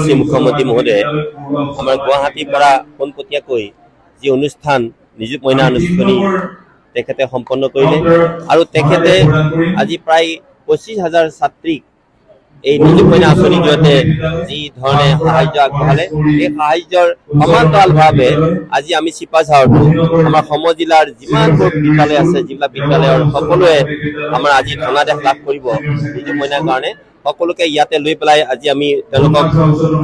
শ্ৰী মুখ্যমন্ত্ৰী মহোদয়ে আমাৰ গুৱাহাটীৰ পৰা পোনপটীয়াকৈ যি অনুষ্ঠান নিযুত মইনা আনুষ্ঠানিক তেখেতে সম্পন্ন কৰিলে আৰু তেখেতে আজি প্ৰায় 25,000 ছাত্ৰীক এই নিযুত মইনা আঁচনিৰ জৰিয়তে যি ধৰণে সাহায্য আগবঢ়ালে এই সাহায্যৰ সমান্তৰালভাৱে আজি আমি চিপাঝাৰতো আমাৰ সমজিলাৰ যিমানবোৰ বিদ্যালয় আছে যিবিলাক বিদ্যালয়ৰ সকলোৱে আমাৰ আজি ধনাদেশ লাভ কৰিব নিযুত মইনাৰ কাৰণে সকলোকে ইয়াতে লৈ পেলাই আজি আমি তেওঁলোকক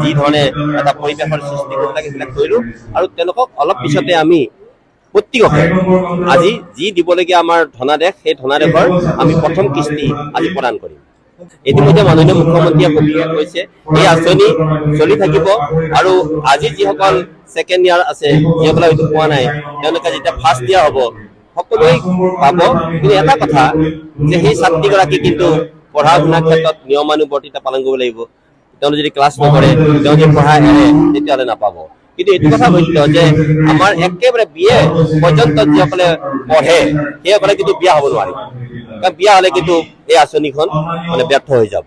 যি ধৰণে এটা পৰিৱেশৰ সৃষ্টি কৰিব লাগে সেইবিলাক কৰিলোঁ আৰু তেওঁলোকক অলপ পিছতে আমি প্ৰত্যেককে আজি যি দিবলগীয়া আমাৰ ধনাদেশ সেই ধনাদেশৰ আমি প্ৰথম কিস্তি আজি প্ৰদান কৰিম। ইতিমধ্যে মাননীয় মুখ্যমন্ত্ৰীয়ে কৈছে এই আঁচনি চলি থাকিব আৰু আজি যিসকল ছেকেণ্ড ইয়াৰ আছে যিসকলে হয়তো পোৱা নাই তেওঁলোকে যেতিয়া ফাৰ্ষ্ট ইয়াৰ হ'ব সকলোৱে পাব। কিন্তু এটা কথা যে সেই ছাত্ৰীগৰাকী কিন্তু পঢ়া শুনাৰ ক্ষেত্ৰত নিয়মানুৱৰ্তিতা পালন কৰিব লাগিব। তেওঁ যদি ক্লাছ নকৰে তেওঁ যদি পঢ়া এৰে তেতিয়াহ'লে নাপাব। কিন্তু এইটো কথা সত্য যে আমাৰ একেবাৰে বিয়ে পৰ্যন্ত যিসকলে পঢ়ে সেইসকলে কিন্তু বিয়া হ'ব নোৱাৰিব। কাৰণ বিয়া হ'লে কিন্তু এই আঁচনিখন মানে ব্যৰ্থ হৈ যাব।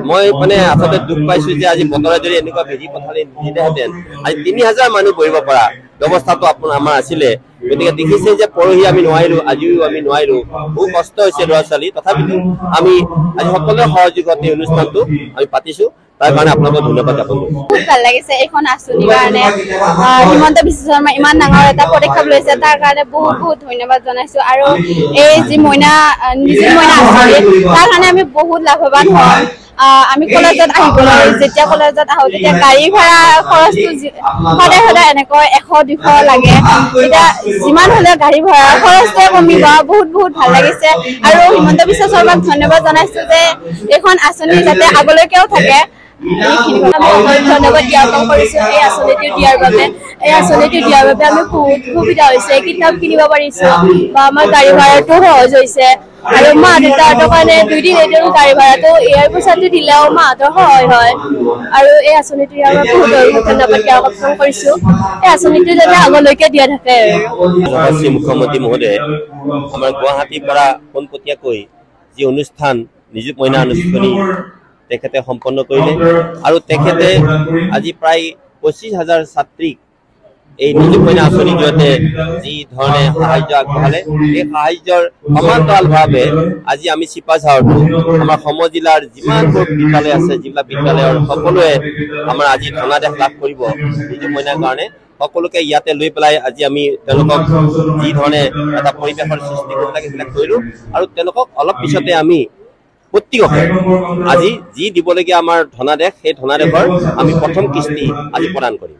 মই মানে আচলতে দুখ পাইছো যে আজি বতৰে যদি এনেকুৱা ভেজি পথালি নিদিলেহেঁতেন আজি 3,000 মানুহ বহিব পৰা ব্যৱস্থাটো আমাৰ আছিলে। গতিকে দেখিছে যে পৰহি আমি নোৱাৰিলো, আজিও আমি নোৱাৰিলো, বহু কষ্ট হৈছে ল'ৰা ছোৱালী। তথাপিতো আমি আজি সকলোৰে সহযোগত এই অনুষ্ঠানটো আমি পাতিছো। তাৰ কাৰণে আপোনালোকক ধন্যবাদ জ্ঞাপন কৰিছোঁ। বহুত ভাল লাগিছে এইখন আঁচনিৰ কাৰণে। হিমন্ত বিশ্ব শৰ্মা ইমান ডাঙৰ এটা পদক্ষেপ লৈছে তাৰ কাৰণে বহুত বহুত ধন্যবাদ জনাইছো। আৰু এই যি মইনা নিযুত মইনা আঁচনি তাৰ কাৰণে আমি বহুত লাভৱান হ'ম। আমি কলেজত আহিবলৈ যেতিয়া কলেজত আহোঁ তেতিয়া গাড়ী ভাড়া খৰচটো সদায় সদায় এনেকৈ 100-200 লাগে। এতিয়া যিমান হ'লেও গাড়ী ভাড়া খৰচটোৱে কমিব। বহুত বহুত ভাল লাগিছে আৰু হিমন্ত বিশ্ব শৰ্মাক ধন্যবাদ জনাইছো যে এইখন আঁচনি যাতে আগলৈকেও থাকে। ধন্যবাদ জ্ঞাপন কৰিছো এই আঁচনিটো দিয়াৰ বাবে। এই আঁচনিটো দিয়াৰ বাবে আমি বহুত সুবিধা হৈছে, কিতাপ কিনিব পাৰিছো বা আমাৰ গাড়ী ভাড়াটো সহজ হৈছে। আৰু মা দেউতাহঁতৰ কাৰণে 2 দিন এদিন গাড়ী ভাড়াটো ইয়াৰ পইচাটো দিলেও মাহঁতৰ সহায় হয়। আৰু এই আঁচনিটো দিয়াৰ বাবে বহুত ধন্যবাদ জ্ঞাপন কৰিছো। এই আঁচনিটো যাতে আগলৈকে দিয়া থাকে। শ্ৰী মুখ্যমন্ত্ৰী মহোদয়ে আমাৰ গুৱাহাটীৰ পৰা পোনপটীয়াকৈ যি অনুষ্ঠান নিযুত মইনা আনুষ্ঠানিক তেখেতে সম্পন্ন কৰিলে আৰু তেখেতে আজি প্ৰায় 25,000 ছাত্ৰীক এই নিযুত মইনা আঁচনিৰ জৰিয়তে যি ধৰণে সাহায্য আগবঢ়ালে এই সাহায্যৰ সমান্তৰালভাৱে আজি আমি চিপাঝাৰতো আমাৰ সমজিলাৰ যিমানবোৰ বিদ্যালয় আছে যিবিলাক বিদ্যালয়ৰ সকলোৱে আমাৰ আজি ধনাদেশ লাভ কৰিব নিযুত মইনাৰ কাৰণে সকলোকে ইয়াতে লৈ পেলাই আজি আমি তেওঁলোকক যি ধৰণে এটা পৰিৱেশৰ সৃষ্টি কৰিব লাগে সেইবিলাক কৰিলোঁ আৰু তেওঁলোকক অলপ পিছতে আমি প্ৰত্যেককে আজি যি দিবলগীয়া আমাৰ ধনাদেশ সেই ধনাদেশৰ আমি প্ৰথম কিস্তি আজি প্ৰদান কৰিম।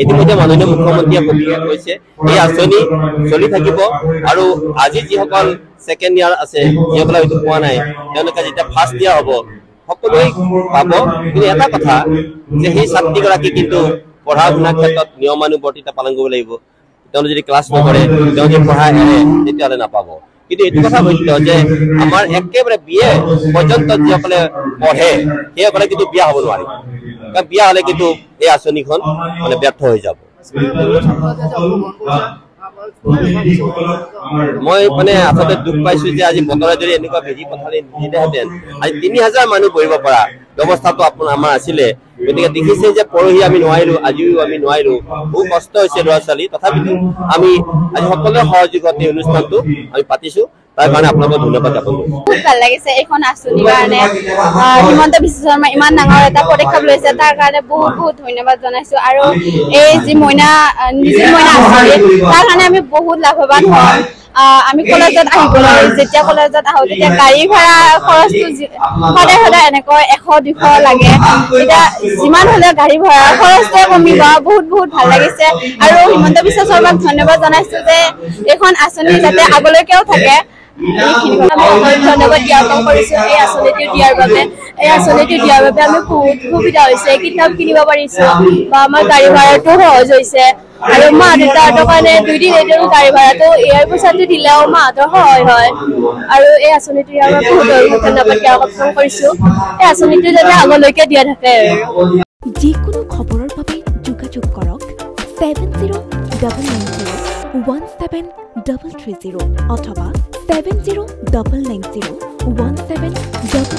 ইতিমধ্যে মাননীয় মুখ্যমন্ত্ৰীয়ে কৈছে এই আঁচনি চলি থাকিব আৰু আজি যিসকল ছেকেণ্ড ইয়াৰ আছে যিসকলে হয়তো পোৱা নাই তেওঁলোকে যেতিয়া ফাৰ্ষ্ট ইয়াৰ হ'ব সকলোৱে পাব। কিন্তু এটা কথা যে সেই ছাত্ৰীগৰাকী কিন্তু পঢ়া শুনাৰ ক্ষেত্ৰত নিয়মানুৱৰ্তিতা পালন কৰিব লাগিব। তেওঁ যদি ক্লাছ নকৰে তেওঁ যদি পঢ়া এৰে তেতিয়াহ'লে নাপাব। কিন্তু এইটো কথা সত্য যে আমাৰ একেবাৰে বিয়ে পৰ্যন্ত যিসকলে পঢ়ে সেইসকলে কিন্তু বিয়া হ'ব নোৱাৰিব। কাৰণ বিয়া হ'লে কিন্তু এই আঁচনিখন মানে ব্যৰ্থ হৈ যাব। মই মানে আচলতে দুখ পাইছো যে আজি বতৰে যদি এনেকুৱা ভেজি পথালি নিদিলেহেঁতেন আজি 3,000 মানুহ বহিব পৰা ব্যৱস্থাটো আমাৰ আছিলে। গতিকে দেখিছে যে পৰহি আমি নোৱাৰিলো, আজিও আমি নোৱাৰিলো, বহু কষ্ট হৈছে ল'ৰা ছোৱালী। তথাপিতো আমি আজি সকলোৰে সহযোগত এই অনুষ্ঠানটো আমি পাতিছো। তাৰ কাৰণে আপোনালোকক ধন্যবাদ জ্ঞাপন কৰিছোঁ। বহুত ভাল লাগিছে এইখন আঁচনিৰ কাৰণে। হিমন্ত বিশ্ব শৰ্মা ইমান ডাঙৰ এটা পদক্ষেপ লৈছে তাৰ কাৰণে বহুত বহুত ধন্যবাদ জনাইছো। আৰু এই যি নিযুত মইনা আঁচনি তাৰ কাৰণে আমি বহুত লাভৱান হ'ম। আমি কলেজত আহিবলৈ যেতিয়া কলেজত আহোঁ তেতিয়া গাড়ী ভাড়া খৰচটো সদায় সদায় এনেকৈ 100-200 লাগে। এতিয়া যিমান হ'লেও গাড়ী ভাড়া খৰচটোৱে কমিব। বহুত বহুত ভাল লাগিছে আৰু হিমন্ত বিশ্ব শৰ্মাক ধন্যবাদ জনাইছো যে এইখন আঁচনি যাতে আগলৈকেও থাকে। ধন্যবাদ জ্ঞাপন কৰিছো এই আঁচনিটো দিয়াৰ বাবে। এই আঁচনিটো দিয়াৰ বাবে আমি বহুত সুবিধা হৈছে, কিতাপ কিনিব পাৰিছো বা আমাৰ গাড়ী ভাড়াটো সহজ হৈছে। আৰু মা দেউতাহঁতৰ কাৰণে 2 দিন এদিন গাড়ী ভাড়াটো ইয়াৰ পইচাটো দিলেও মাহঁতৰ সহায় হয়। আৰু এই আঁচনিটো দিয়াৰ বাবে বহুত ধন্যবাদ জ্ঞাপন কৰিছো। এই আঁচনিটো যাতে আগলৈকে দিয়া থাকে। যিকোনো খবৰৰ বাবে যোগাযোগ কৰক 7099017330 অথবা 7099017177